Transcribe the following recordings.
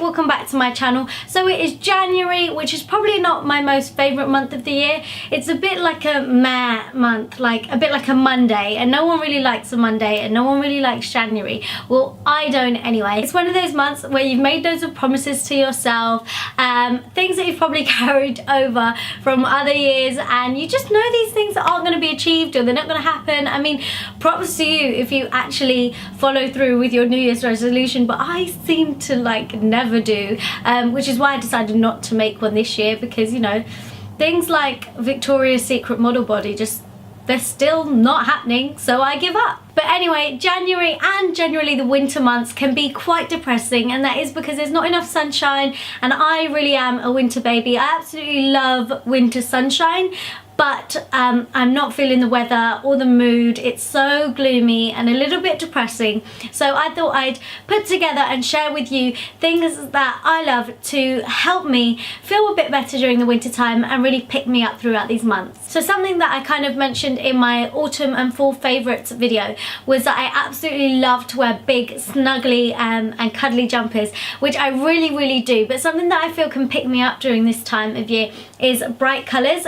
welcome back to my channel. So it is January, which is probably not my most favourite month of the year. It's a bit like a meh month, like a bit like a Monday, and no one really likes a Monday and no one really likes January. Well, I don't anyway. It's one of those months where you've made loads of promises to yourself, things that you've probably carried over from other years, and you just know these things aren't going to be achieved or they're not going to happen. I mean, props to you if you actually follow through with your New Year's resolution, but I seem to like never do, which is why I decided not to make one this year, because you know, things like Victoria's Secret model body, just they're still not happening, so I give up. But anyway, January and generally the winter months can be quite depressing, and that is because there's not enough sunshine, and I really am a winter baby. I absolutely love winter sunshine, but I'm not feeling the weather or the mood. It's so gloomy and a little bit depressing. So I thought I'd put together and share with you things that I love to help me feel a bit better during the winter time and really pick me up throughout these months. So something that I kind of mentioned in my autumn and fall favourites video was that I absolutely love to wear big, snuggly and cuddly jumpers, which I really do. But something that I feel can pick me up during this time of year is bright colours.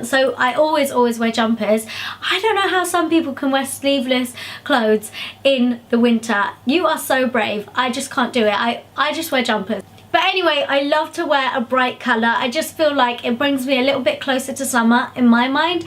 So I always wear jumpers. I don't know how some people can wear sleeveless clothes in the winter. You are so brave. I just can't do it. I just wear jumpers. But anyway, I love to wear a bright colour. I just feel like it brings me a little bit closer to summer in my mind,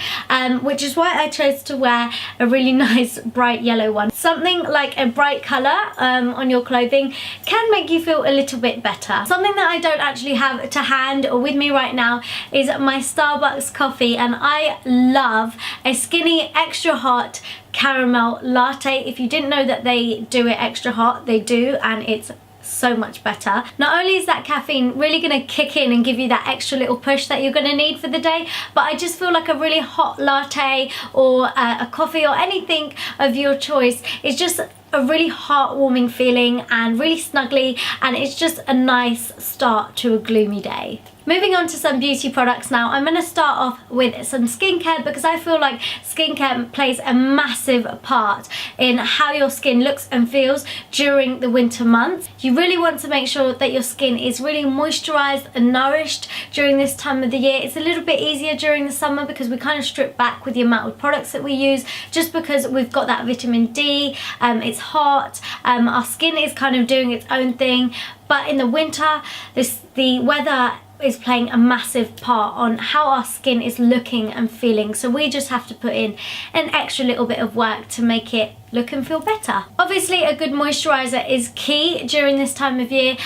which is why I chose to wear a really nice bright yellow one. Something like a bright colour on your clothing can make you feel a little bit better. Something that I don't actually have to hand or with me right now is my Starbucks coffee, and I love a skinny extra hot caramel latte. If you didn't know that they do it extra hot, they do, and it's so much better. Not only is that caffeine really going to kick in and give you that extra little push that you're going to need for the day, but I just feel like a really hot latte or a coffee or anything of your choice is just a really heartwarming feeling and really snuggly, and it's just a nice start to a gloomy day. Moving on to some beauty products now. I'm going to start off with some skincare, because I feel like skincare plays a massive part in how your skin looks and feels during the winter months. You really want to make sure that your skin is really moisturized and nourished during this time of the year. It's a little bit easier during the summer because we kind of strip back with the amount of products that we use, just because we've got that vitamin D, it's hot, our skin is kind of doing its own thing. But in the winter, the weather is playing a massive part on how our skin is looking and feeling, so we just have to put in an extra little bit of work to make it look and feel better. Obviously, a good moisturizer is key during this time of year.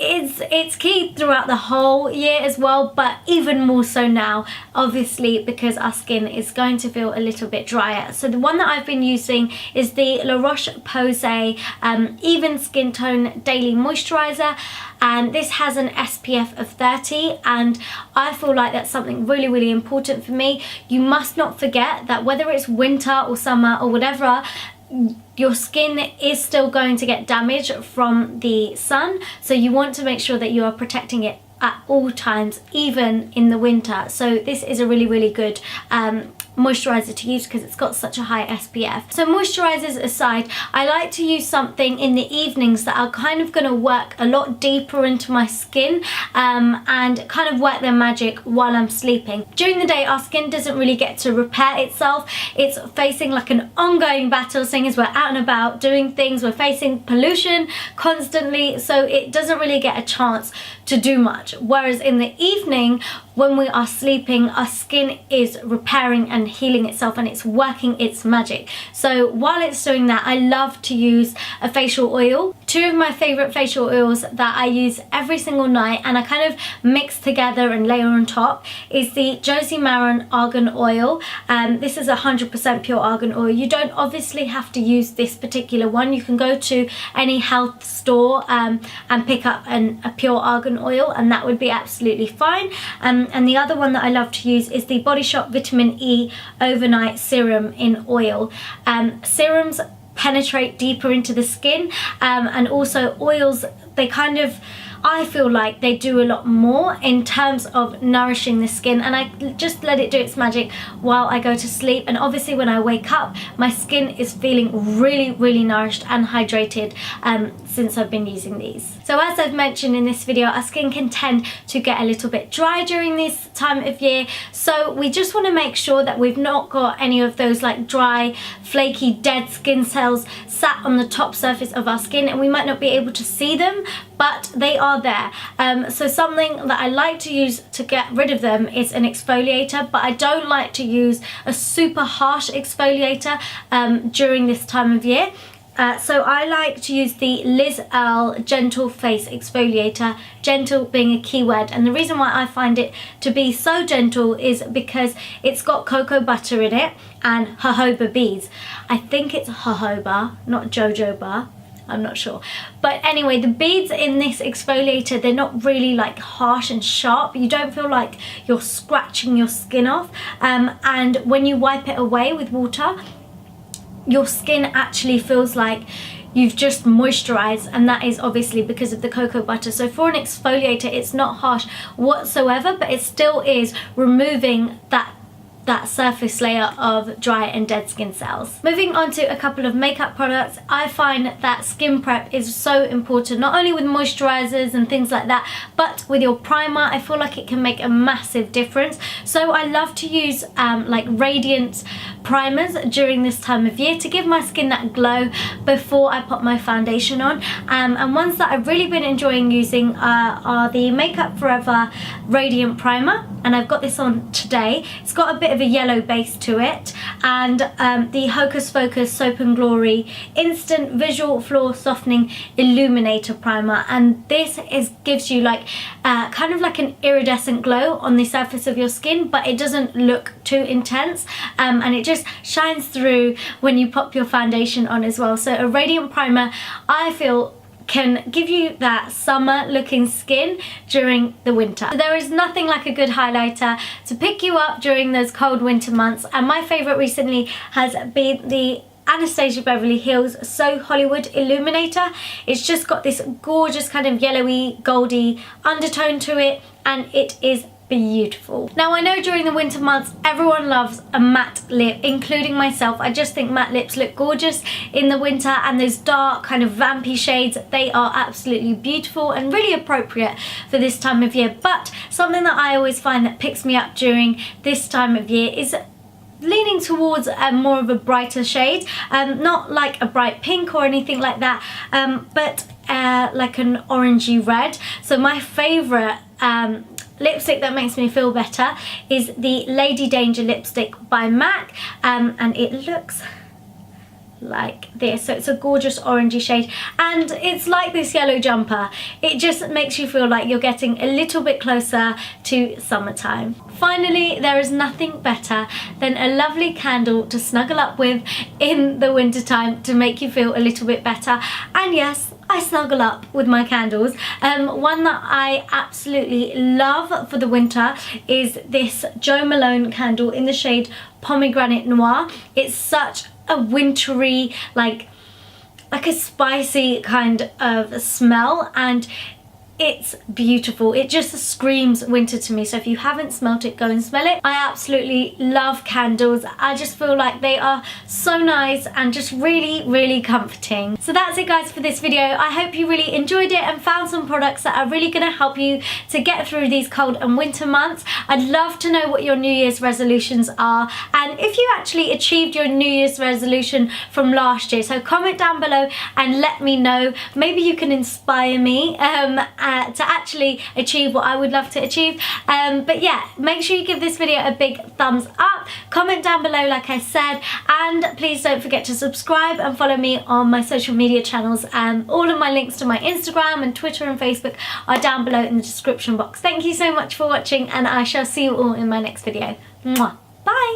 It's key throughout the whole year as well, but even more so now, obviously, because our skin is going to feel a little bit drier. So the one that I've been using is the La Roche-Posay Even Skin Tone Daily Moisturizer, and this has an SPF of 30, and I feel like that's something really important for me. You must not forget that whether it's winter or summer or whatever, your skin is still going to get damage from the sun, so you want to make sure that you are protecting it at all times, even in the winter. So this is a really good moisturizer to use because it's got such a high SPF. So moisturizers aside, I like to use something in the evenings that are kind of going to work a lot deeper into my skin and kind of work their magic while I'm sleeping. During the day, our skin doesn't really get to repair itself. It's facing like an ongoing battle, seeing as we're out and about doing things, we're facing pollution constantly, so it doesn't really get a chance to do much. Whereas in the evening, when we are sleeping, our skin is repairing and healing itself, and it's working its magic. So while it's doing that, I love to use a facial oil. Two of my favorite facial oils that I use every single night and I kind of mix together and layer on top is the Josie Maran Argan Oil. This is 100% pure argan oil. You don't obviously have to use this particular one. You can go to any health store and pick up a pure argan oil, and that would be absolutely fine. And the other one that I love to use is the Body Shop Vitamin E Overnight Serum in Oil. Serums penetrate deeper into the skin, and also oils, they kind of, I feel like they do a lot more in terms of nourishing the skin, and I just let it do its magic while I go to sleep. And obviously when I wake up, my skin is feeling really nourished and hydrated since I've been using these. So as I've mentioned in this video, our skin can tend to get a little bit dry during this time of year, so we just want to make sure that we've not got any of those like dry, flaky, dead skin cells sat on the top surface of our skin, and we might not be able to see them, but they are there. So something that I like to use to get rid of them is an exfoliator, but I don't like to use a super harsh exfoliator during this time of year. So I like to use the Liz Earle Gentle Face Exfoliator, gentle being a keyword, and the reason why I find it to be so gentle is because it's got cocoa butter in it and jojoba beads. I think it's jojoba, not jojoba, I'm not sure. But anyway, the beads in this exfoliator, they're not really like harsh and sharp. You don't feel like you're scratching your skin off, and when you wipe it away with water, your skin actually feels like you've just moisturized, and that is obviously because of the cocoa butter. So for an exfoliator, it's not harsh whatsoever, but it still is removing that surface layer of dry and dead skin cells. Moving on to a couple of makeup products, I find that skin prep is so important, not only with moisturizers and things like that, but with your primer. I feel like it can make a massive difference. So I love to use like radiant primers during this time of year to give my skin that glow before I put my foundation on. And ones that I've really been enjoying using are the Makeup Forever Radiant Primer, and I've got this on today. It's got a bit of a yellow base to it, and the Hocus Pocus Soap and Glory Instant Visual Floor Softening Illuminator Primer, and this gives you like kind of like an iridescent glow on the surface of your skin, but it doesn't look too intense, and it just shines through when you pop your foundation on as well. So a radiant primer, I feel, can give you that summer looking skin during the winter. So there is nothing like a good highlighter to pick you up during those cold winter months, and my favorite recently has been the Anastasia Beverly Hills So Hollywood Illuminator. It's just got this gorgeous kind of yellowy goldy undertone to it, and it is beautiful. Now I know during the winter months everyone loves a matte lip, including myself. I just think matte lips look gorgeous in the winter, and those dark kind of vampy shades, they are absolutely beautiful and really appropriate for this time of year. But something that I always find that picks me up during this time of year is leaning towards more of a brighter shade, not like a bright pink or anything like that, but like an orangey red. So my favorite lipstick that makes me feel better is the Lady Danger lipstick by MAC, and it looks like this. So it's a gorgeous orangey shade, and it's like this yellow jumper. It just makes you feel like you're getting a little bit closer to summertime. Finally, there is nothing better than a lovely candle to snuggle up with in the wintertime to make you feel a little bit better. And yes, I snuggle up with my candles. One that I absolutely love for the winter is this Jo Malone candle in the shade Pomegranate Noir. It's such a wintry, like a spicy kind of smell, and it's beautiful. It just screams winter to me. So if you haven't smelt it, go and smell it. I absolutely love candles. I just feel like they are so nice and just really, really comforting. So that's it guys for this video. I hope you really enjoyed it and found some products that are really gonna help you to get through these cold and winter months. I'd love to know what your New Year's resolutions are, and if you actually achieved your New Year's resolution from last year. So comment down below and let me know. Maybe you can inspire me to actually achieve what I would love to achieve. But yeah, make sure you give this video a big thumbs up, comment down below like I said, and please don't forget to subscribe and follow me on my social media channels. All of my links to my Instagram and Twitter and Facebook are down below in the description box. Thank you so much for watching, and I shall see you all in my next video. Mwah. Bye!